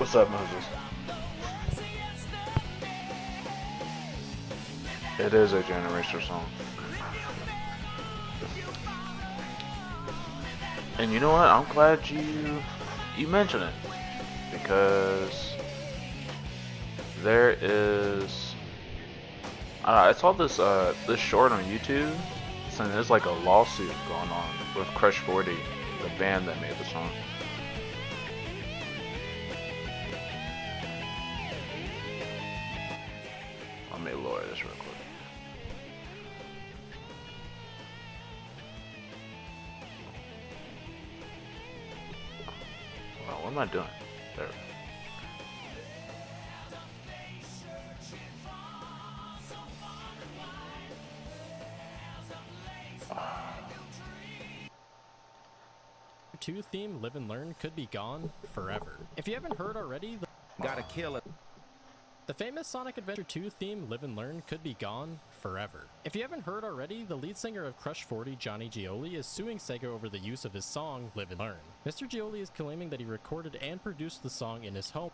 What's up, Moses? It is a generational song. And you know what? I'm glad you mentioned it because there is I saw this short on YouTube and there's like a lawsuit going on with Crush 40, the band that made the song. Let me lower this real quick. Well, what am I doing? There. Two theme Live and Learn could be gone forever. If you haven't heard already, Gotta kill it. the famous Sonic Adventure 2 theme Live and Learn could be gone forever. If you haven't heard already, the lead singer of Crush 40, Johnny Gioli, is suing Sega over the use of his song Live and Learn. Mr. Gioli is claiming that he recorded and produced the song in his home.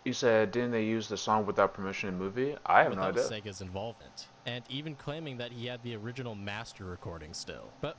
You said didn't they use the song without permission in the movie? I have no Without idea. Sega's involvement, and even claiming that he had the original master recording still. But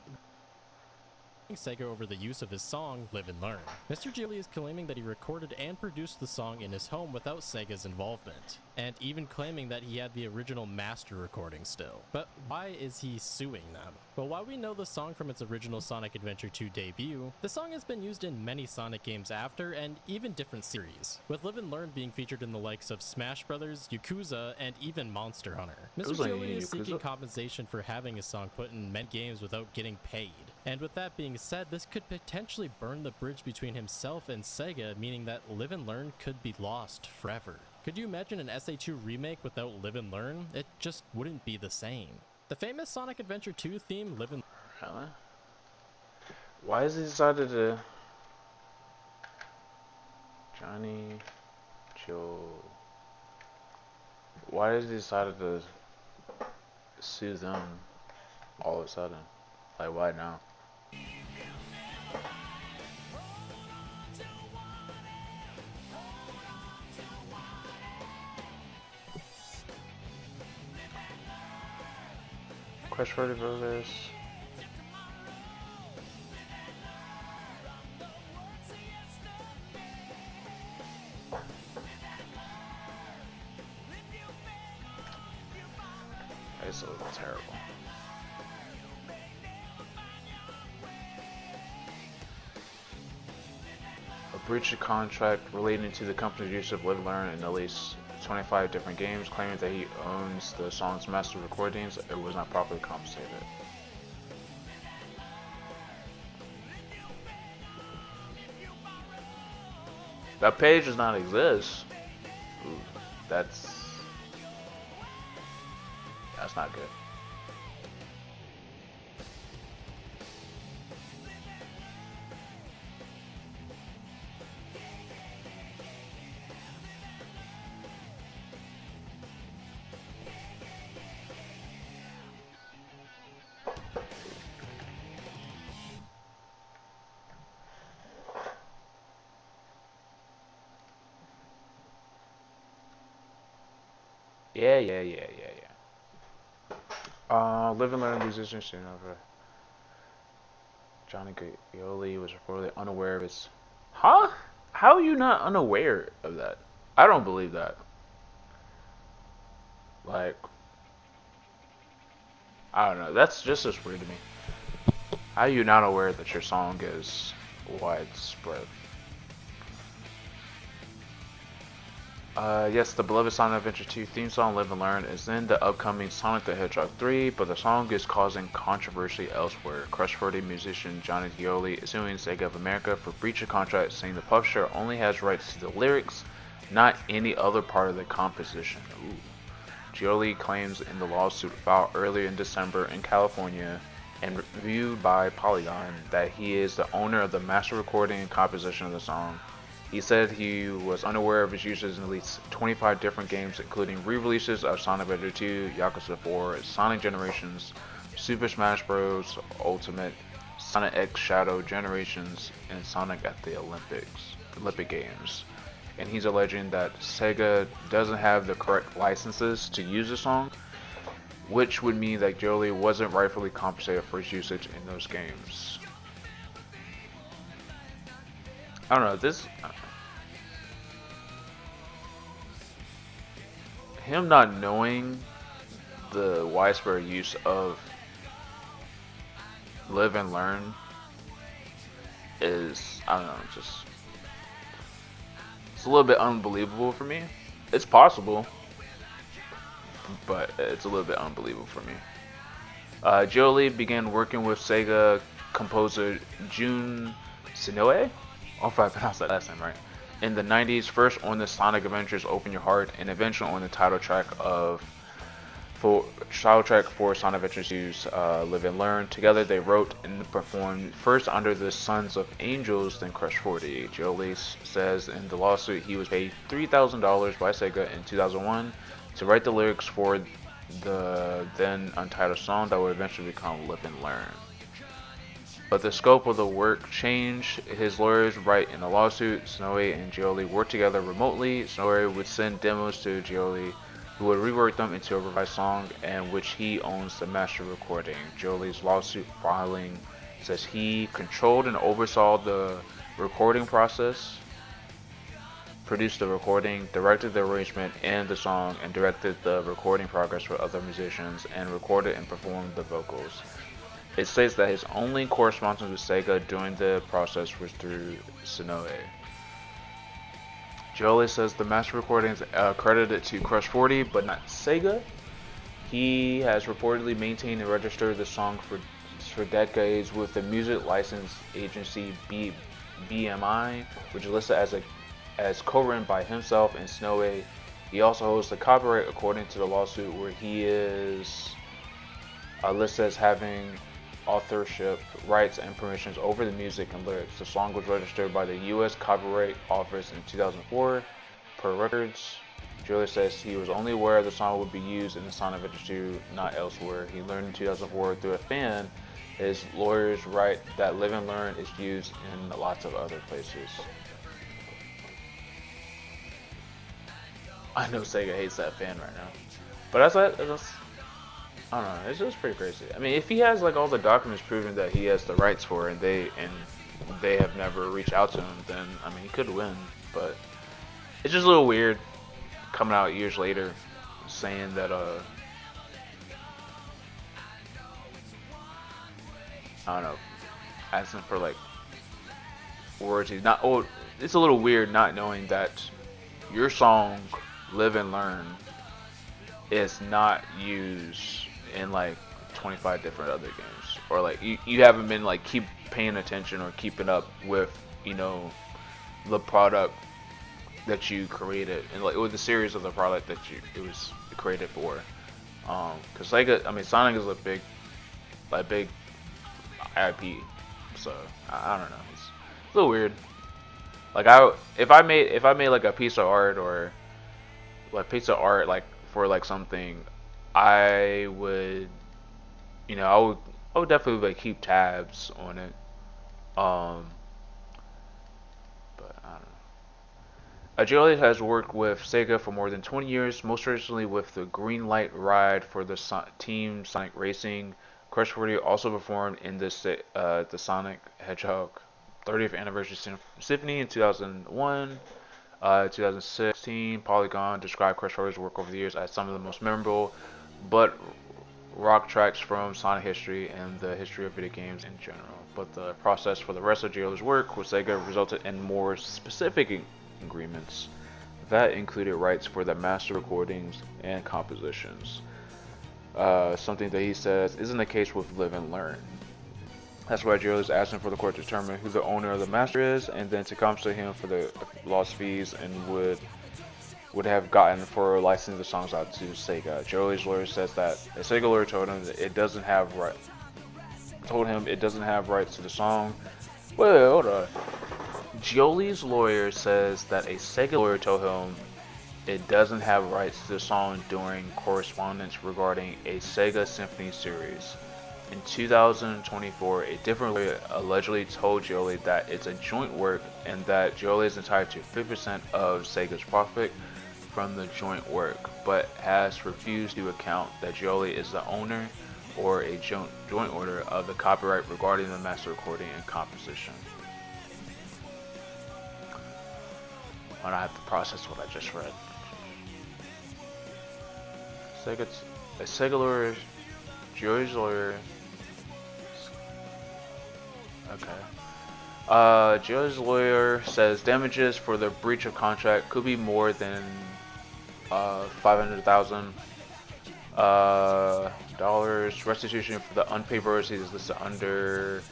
Sega over the use of his song Live and Learn. Mr. Gioli is claiming that he recorded and produced the song in his home without Sega's involvement, and even claiming that he had the original master recording still. But why is he suing them? Well, while we know the song from its original Sonic Adventure 2 debut, the song has been used in many Sonic games after and even different series, with Live and Learn being featured in the likes of Smash Bros., Yakuza, and even Monster Hunter. Mr. was like Gioli is seeking Yakuza? compensation for having his song put in many games without getting paid. And with that being said, this could potentially burn the bridge between himself and Sega, meaning that Live and Learn could be lost forever. Could you imagine an SA2 remake without Live and Learn? It just wouldn't be the same. The famous Sonic Adventure 2 theme, Live and Really? Why has he decided to Johnny Joe? Why has he decided to sue them all of a sudden? Like, why now? Crush 40 Brothers. It's a little terrible. A breach of contract relating to the company's use of Live and Learn in at least 25 different games, claiming that he owns the song's master recordings and was not properly compensated. That page does not exist. Ooh, that's not good. Yeah. Live and Learn musician soon over. Johnny Gioli was reportedly unaware of his. Huh? How are you not unaware of that? I don't believe that. Like, I don't know. That's just as weird to me. How are you not aware that your song is widespread? Yes, the beloved Sonic Adventure 2 theme song Live and Learn is in the upcoming Sonic the Hedgehog 3, but the song is causing controversy elsewhere. Crush 40 musician Johnny Gioli is suing Sega of America for breach of contract, saying the publisher only has rights to the lyrics, not any other part of the composition. Ooh. Gioli claims in the lawsuit filed earlier in December in California and reviewed by Polygon that he is the owner of the master recording and composition of the song. He said he was unaware of his uses in at least 25 different games, including re-releases of Sonic Adventure 2, Yakuza 4, Sonic Generations, Super Smash Bros. Ultimate, Sonic X Shadow Generations, and Sonic at the Olympic Games. and he's alleging that Sega doesn't have the correct licenses to use the song, which would mean that Jolie wasn't rightfully compensated for his usage in those games. I don't know, this... him not knowing the widespread use of Live and Learn is, I don't know, just... it's a little bit unbelievable for me. It's possible, but it's a little bit unbelievable for me. Jolie began working with Sega composer Jun Senoue, if I pronounced that last name right, in the 90s, first on the Sonic Adventures Open Your Heart, and eventually on the title track for Sonic Adventures 2's Live and Learn. Together they wrote and performed first under the Sons of Angels, then Crush 40. Jolie says in the lawsuit he was paid $3,000 by Sega in 2001 to write the lyrics for the then untitled song that would eventually become Live and Learn. But the scope of the work changed. His lawyers write in a lawsuit. Snowy and Jolie worked together remotely. Snowy would send demos to Jolie, who would rework them into a revised song, and which he owns the master recording. Jolie's lawsuit filing says he controlled and oversaw the recording process, produced the recording, directed the arrangement and the song, and directed the recording progress for other musicians, and recorded and performed the vocals. It states that his only correspondence with Sega during the process was through Senoue. Jolie says the master recordings credited to Crush 40, but not Sega. He has reportedly maintained and registered the song for decades with the music license agency BMI, which is listed as co-written by himself and Snowy. He also holds the copyright according to the lawsuit, where he is listed as having authorship rights and permissions over the music and lyrics. The song was registered by the U.S. Copyright Office in 2004 per records. Jolie says he was only aware the song would be used in the Sonic Adventure 2, not elsewhere. He learned in 2004 through a fan. His lawyers write that Live and Learn is used in lots of other places. I know Sega hates that fan right now, but that's I don't know. It's just pretty crazy. I mean, if he has like all the documents proving that he has the rights for it, and they have never reached out to him, then I mean he could win. But it's just a little weird coming out years later saying that I don't know, asking for like royalties. Not oh, it's a little weird not knowing that your song Live and Learn is not used in like 25 different other games, or like you haven't been like keep paying attention or keeping up with, you know, the product that you created, and like with the series of the product that it was created for. Because Sega, I mean, Sonic is a big IP, so I don't know. It's a little weird. Like if I made like a piece of art or like like for like something, I would, you know, I would definitely like keep tabs on it. But I don't know. Jolie has worked with Sega for more than 20 years, most recently with the Green Light Ride for the Team Sonic Racing. Crush 40 also performed in the Sonic Hedgehog 30th Anniversary Symphony in 2001. 2016, Polygon described Crush 40's work over the years as some of the most memorable but rock tracks from Sonic history and the history of video games in general. But the process for the rest of Jolie's work with Sega resulted in more specific agreements that included rights for the master recordings and compositions. Something that he says isn't the case with Live and Learn. That's why Joe is asking for the court to determine who the owner of the master is, and then to compensate him for the lost fees and would have gotten for licensing the songs out to Sega. Joey's lawyer says that the Sega lawyer told him that it doesn't have rights to the song. Wait, hold on. Jolie's lawyer says that a Sega lawyer told him it doesn't have rights to the song during correspondence regarding a Sega Symphony series. In 2024, a different lawyer allegedly told Gioli that it's a joint work and that Gioli is entitled to 50% of Sega's profit from the joint work, but has refused to account that Gioli is the owner or a joint owner of the copyright regarding the master recording and composition. And I have to process what I just read. A Sega lawyer, Gioli's lawyer. Okay. Gioli's lawyer says damages for the breach of contract could be more than $500,000 dollars. Restitution for the unpaid royalties is listed under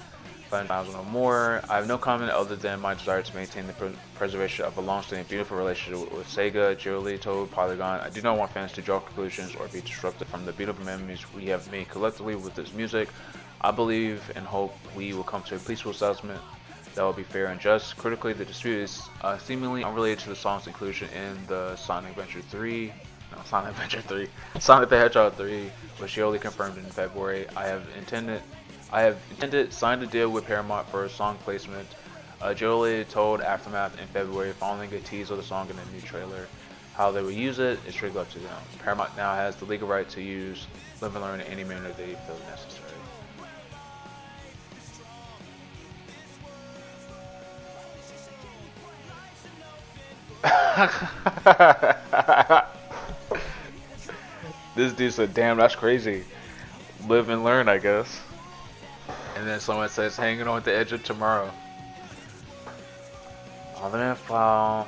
$500,000 or more. I have no comment other than my desire to maintain the preservation of a long-standing beautiful relationship with Sega. Gioli told Polygon, I do not want fans to draw conclusions or be disrupted from the beautiful memories we have made collectively with this music. I believe and hope we will come to a peaceful settlement that will be fair and just. Critically, the dispute is seemingly unrelated to the song's inclusion in the Sonic the Hedgehog 3, which Gioli confirmed in February. I have intended signed a deal with Paramount for song placement. Gioli told Aftermath in February, following a tease of the song in a new trailer. How they will use it is strictly up to them. Paramount now has the legal right to use Live and Learn in any manner they feel necessary. This dude said, damn, that's crazy. Live and learn, I guess. And then someone says, hanging on the edge of tomorrow. Other file.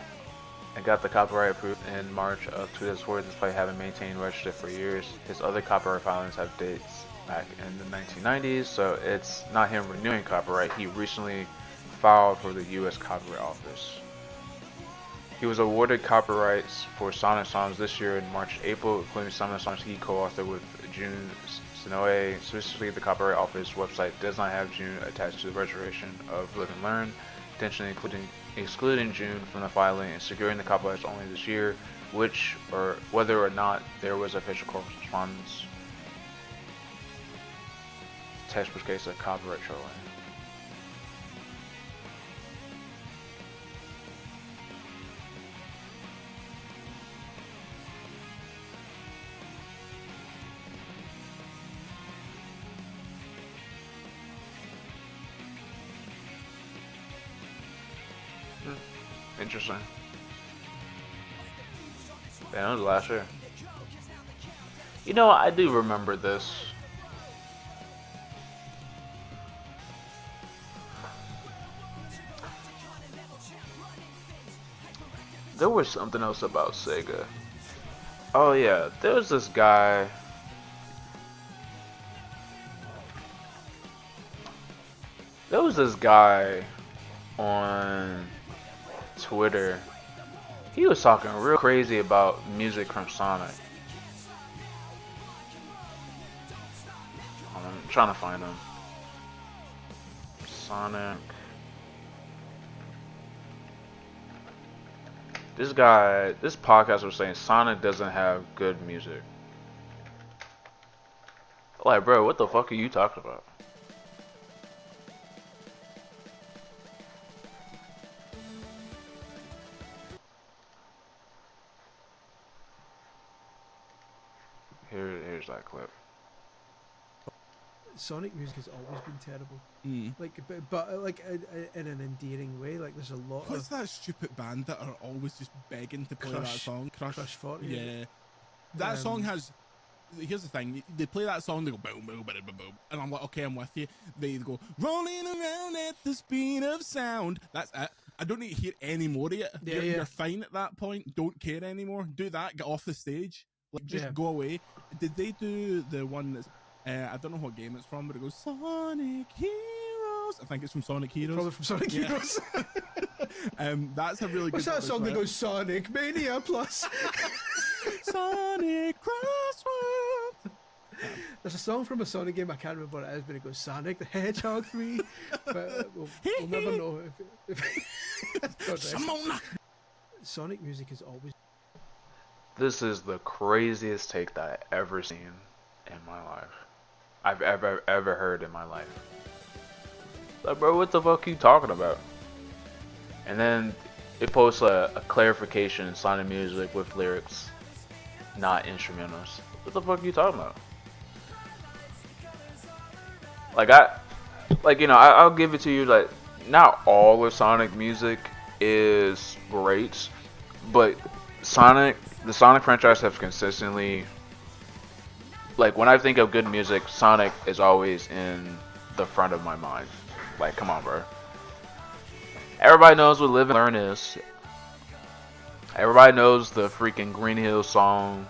I got the copyright approved in March of 2004 despite having maintained registered for years. His other copyright filings have dates back in the 1990s, so it's not him renewing copyright. He recently filed for the US Copyright Office. He was awarded copyrights for Sonic songs this year in March April, including some of the songs he co-authored with Jun Senoue. Specifically, the Copyright Office website does not have Jun attached to the registration of Live and Learn, intentionally excluding Jun from the filing and securing the copyrights only this year, whether or not there was official correspondence. Textbook case of copyright trolling. Interesting. That was last year. You know, I do remember this. There was something else about Sega. Oh yeah, there was this guy. There was this guy on Twitter. He was talking real crazy about music from Sonic. I'm trying to find him. Sonic. This podcast was saying Sonic doesn't have good music. Like, bro, what the fuck are you talking about? Here's that clip. Sonic music has always been terrible. Like, but like in an endearing way. Like, there's a lot What's of that stupid band that are always just begging to play that song? Crush 40. Yeah. That song has. Here's the thing. They play that song, they go boom, boom, boom, boom, boom, and I'm like, okay, I'm with you. They go rolling around at the speed of sound. That's it. I don't need to hear any more of it. You're fine at that point. Don't care anymore. Do that. Get off the stage. Like, just go away. Did they do the one that's I don't know what game it's from, but it goes Sonic Heroes. I think it's from Sonic Heroes. Probably from Sonic Heroes. That's a really good. What's that song that goes Sonic Mania Plus? Sonic Crossword. There's a song from a Sonic game, I can't remember what it is, but it goes Sonic the Hedgehog 3. But we'll never know if Sonic music is always. This is the craziest take that I ever seen in my life. I've ever heard in my life. Like, bro, what the fuck are you talking about? And then it posts a clarification in Sonic Music with lyrics, not instrumentals. What the fuck are you talking about? Like, I'll give it to you. Like, not all of Sonic music is great, but the Sonic franchise have consistently, like, when I think of good music, Sonic is always in the front of my mind. Like, come on, bro. Everybody knows what Live and Learn is. Everybody knows the freaking Green Hill song.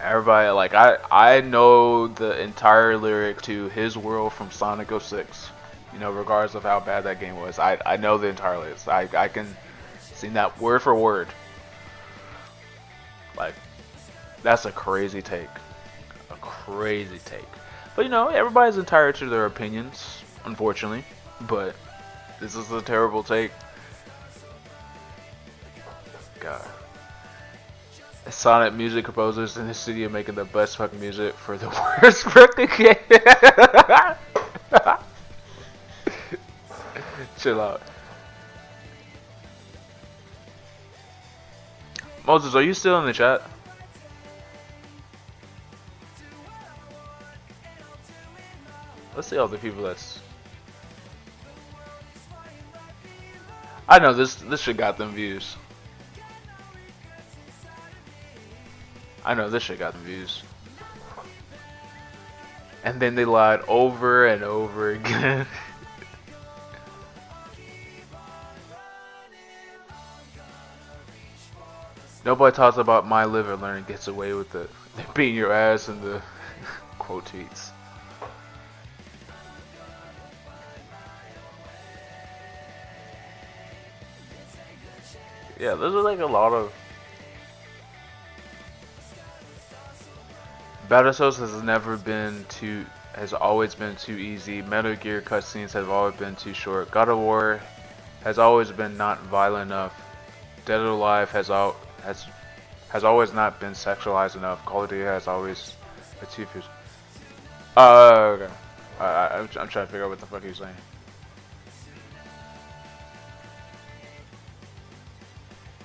Everybody, like, I know the entire lyric to His World from Sonic 06. You know, regardless of how bad that game was. I know the entire lyrics. I can sing that word for word. Like, that's a crazy take. A crazy take. But, everybody's entitled to their opinions, unfortunately. But this is a terrible take. God. Sonic music composers in the studio making the best fucking music for the worst fucking game. Chill out. Moses, are you still in the chat? Let's see all the people that's... I know this shit got them views. I know this shit got them views. And then they lied over and over again. Nobody talks about my Live and Learn gets away with it. They're beating your ass in the quote tweets. Yeah, there's like a lot of... Battletoads has always been too easy. Metal Gear cutscenes have always been too short. God of War has always been not violent enough. Dead or Alive has always not been sexualized enough. Call of Duty has always been too few. Okay. I'm trying to figure out what the fuck he's saying.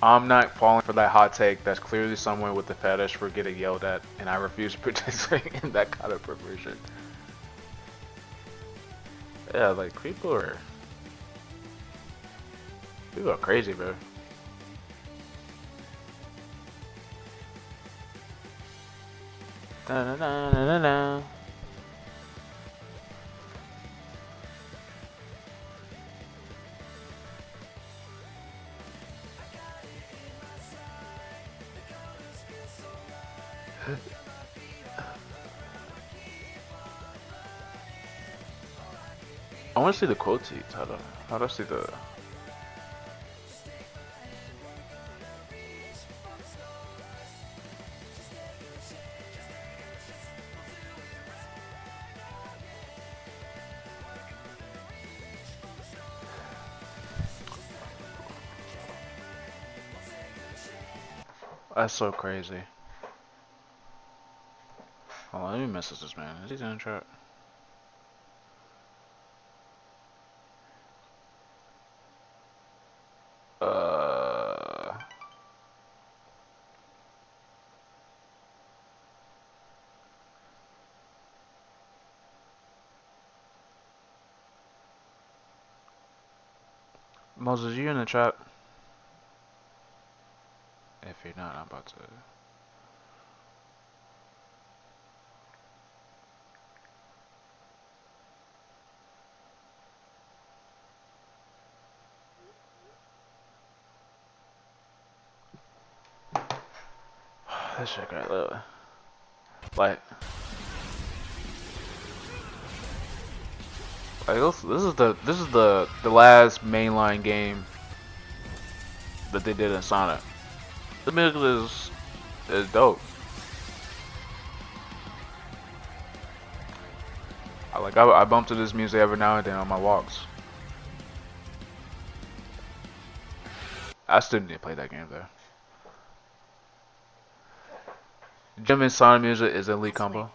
I'm not falling for that hot take. That's clearly someone with a fetish for getting yelled at, and I refuse to participate in that kind of perversion. Yeah, like people are crazy, bro. Da, da, da, da, da. I want to see the quote tweets. How do I see the... That's so crazy. Hold on, let me message this man. Is he in the chat? Moses, you in the chat? If you're not, I'm about to... This shit got low. Like this is the last mainline game that they did in Sonic. The music is dope. I bump to this music every now and then on my walks. I still need to play that game though. Jim and Sonic music is elite combo.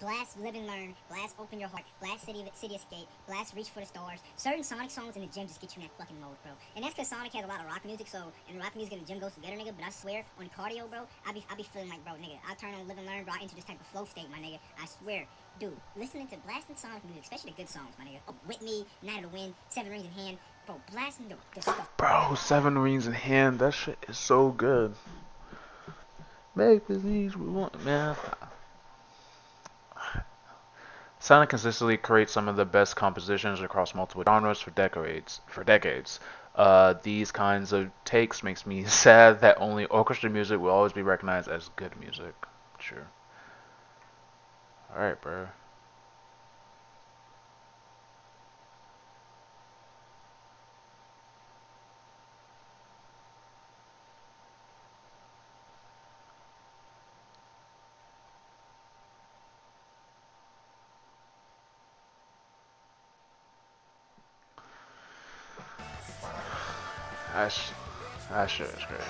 blast Live and Learn, blast Open Your Heart, blast City Escape, blast Reach for the Stars. Certain Sonic songs in the gym just get you in that fucking mode, bro. And that's because Sonic has a lot of rock music, so, and rock music in the gym goes together, nigga. But I swear, on cardio, bro, I be feeling like, bro, nigga, I turn on Live and Learn, bro, I enter this type of flow state, my nigga. I swear. Dude, listening to blasting Sonic music, especially the good songs, my nigga. Oh, With Me, Night of the Wind, Seven Rings in Hand, bro, blasting the stuff. Bro, Seven Rings in Hand, that shit is so good. Make these we want, man. Sonic consistently creates some of the best compositions across multiple genres for decades. These kinds of takes makes me sad that only orchestra music will always be recognized as good music. Sure. Alright, bro. That shit is great.